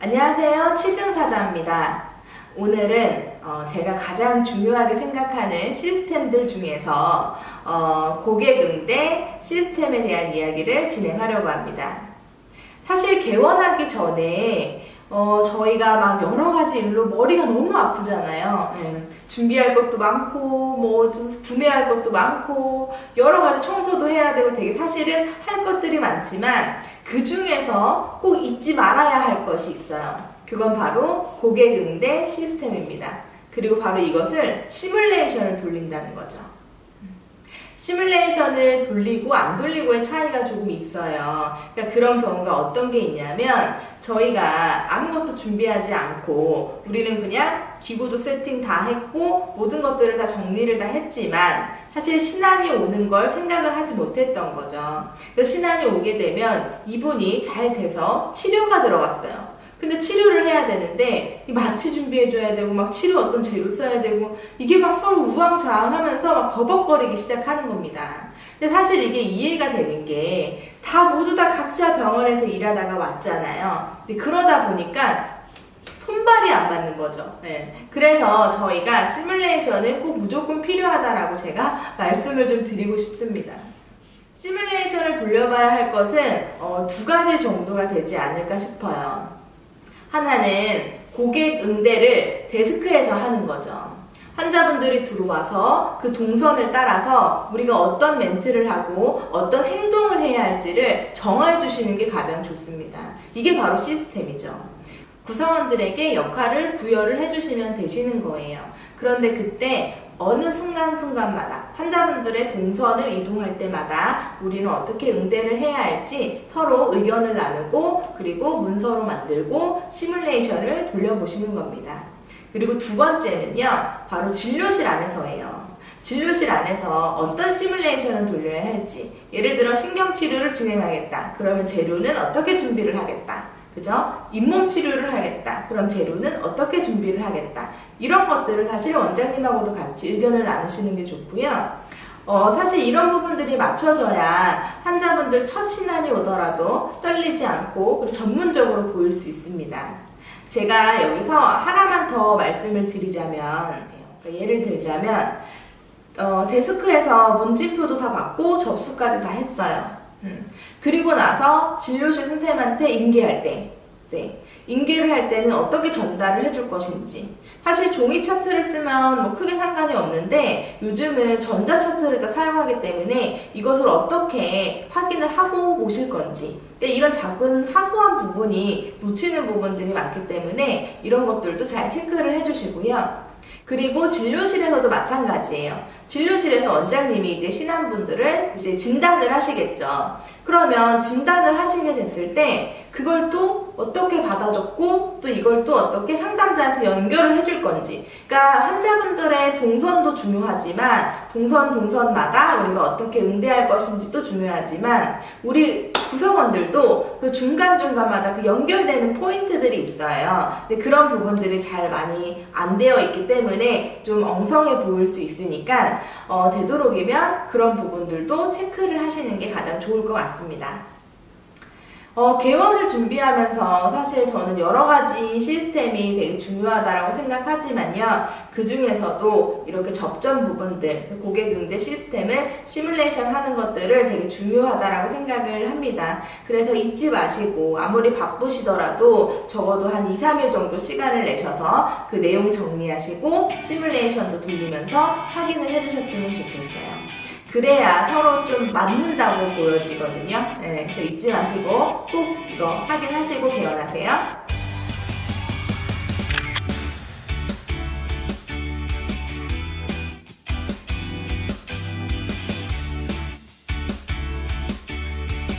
안녕하세요. 치승사자입니다. 오늘은 제가 가장 중요하게 생각하는 시스템들 중에서 고객 응대 시스템에 대한 이야기를 진행하려고 합니다. 사실 개원하기 전에 저희가 막 여러 가지 일로 머리가 너무 아프잖아요. 준비할 것도 많고, 뭐 구매할 것도 많고, 여러 가지 청소도 해야 되고 되게 사실은 할 것들이 많지만 그 중에서 꼭 잊지 말아야 할 것이 있어요. 그건 바로 고객 응대 시스템입니다. 그리고 바로 이것을 시뮬레이션을 돌린다는 거죠. 시뮬레이션을 돌리고 안 돌리고의 차이가 조금 있어요. 그러니까 그런 경우가 어떤 게 있냐면 저희가 아무것도 준비하지 않고 우리는 그냥 기구도 세팅 다 했고 모든 것들을 다 정리를 다 했지만 사실 신안이 오는 걸 생각을 하지 못했던 거죠. 그래서 신안이 오게 되면 이분이 잘 돼서 치료가 들어갔어요. 근데 치료를 해야 되는데 마취 준비해줘야 되고 막 치료 어떤 재료 써야 되고 이게 막 서로 우왕좌왕하면서 막 버벅거리기 시작하는 겁니다. 근데 사실 이게 이해가 되는 게 다 모두 다 각자 병원에서 일하다가 왔잖아요. 근데 그러다 보니까 손발이 안 맞는 거죠. 그래서 저희가 시뮬레이션은 꼭 무조건 필요하다라고 제가 말씀을 좀 드리고 싶습니다. 시뮬레이션을 돌려봐야 할 것은 두 가지 정도가 되지 않을까 싶어요. 하나는 고객 응대를 데스크에서 하는 거죠. 환자분들이 들어와서 그 동선을 따라서 우리가 어떤 멘트를 하고 어떤 행동을 해야 할지를 정해 주시는 게 가장 좋습니다. 이게 바로 시스템이죠. 구성원들에게 역할을 부여를 해주시면 되시는 거예요. 그런데 그때 어느 순간순간마다 환자분들의 동선을 이동할 때마다 우리는 어떻게 응대를 해야 할지 서로 의견을 나누고 그리고 문서로 만들고 시뮬레이션을 돌려보시는 겁니다. 그리고 두 번째는요, 바로 진료실 안에서예요. 진료실 안에서 어떤 시뮬레이션을 돌려야 할지, 예를 들어 신경치료를 진행하겠다. 그러면 재료는 어떻게 준비를 하겠다. 그죠? 잇몸 치료를 하겠다. 그럼 재료는 어떻게 준비를 하겠다. 이런 것들을 사실 원장님하고도 같이 의견을 나누시는 게 좋고요. 사실 이런 부분들이 맞춰져야 환자분들 첫 신안이 오더라도 떨리지 않고 그리고 전문적으로 보일 수 있습니다. 제가 여기서 하나만 더 말씀을 드리자면, 예를 들자면 데스크에서 문진표도 다 받고 접수까지 다 했어요. 그리고 나서 진료실 선생님한테 인계할 때, 인계를 할 때는 어떻게 전달을 해줄 것인지. 사실 종이 차트를 쓰면 뭐 크게 상관이 없는데 요즘은 전자 차트를 다 사용하기 때문에 이것을 어떻게 확인을 하고 오실 건지. 이런 작은 사소한 부분이 놓치는 부분들이 많기 때문에 이런 것들도 잘 체크를 해주시고요. 그리고 진료실에서도 마찬가지예요. 진료실에서 원장님이 이제 신환분들을 이제 진단을 하시겠죠. 그러면 진단을 하시게 됐을 때 그걸 또 어떻게 받아줬고 또 이걸 또 어떻게 상담자한테 연결을 해줄 건지. 그러니까 환자분들의 동선도 중요하지만 동선마다 우리가 어떻게 응대할 것인지도 중요하지만 우리 구성원들도 그 중간중간마다 그 연결되는 포인트들이 있어요. 근데 그런 부분들이 잘 많이 안 되어 있기 때문에 좀 엉성해 보일 수 있으니까 되도록이면 그런 부분들도 체크를 하시는 게 가장 좋을 것 같습니다. 개원을 준비하면서 사실 저는 여러 가지 시스템이 되게 중요하다고 생각하지만요. 그 중에서도 이렇게 접점 부분들, 고객 응대 시스템을 시뮬레이션 하는 것들을 되게 중요하다고 생각을 합니다. 그래서 잊지 마시고 아무리 바쁘시더라도 적어도 한 2, 3일 정도 시간을 내셔서 그 내용 정리하시고 시뮬레이션도 돌리면서 확인을 해주셨으면 좋겠어요. 그래야 서로 좀 맞는다고 보여지거든요. 잊지 마시고 꼭 이거 확인하시고 개원하세요.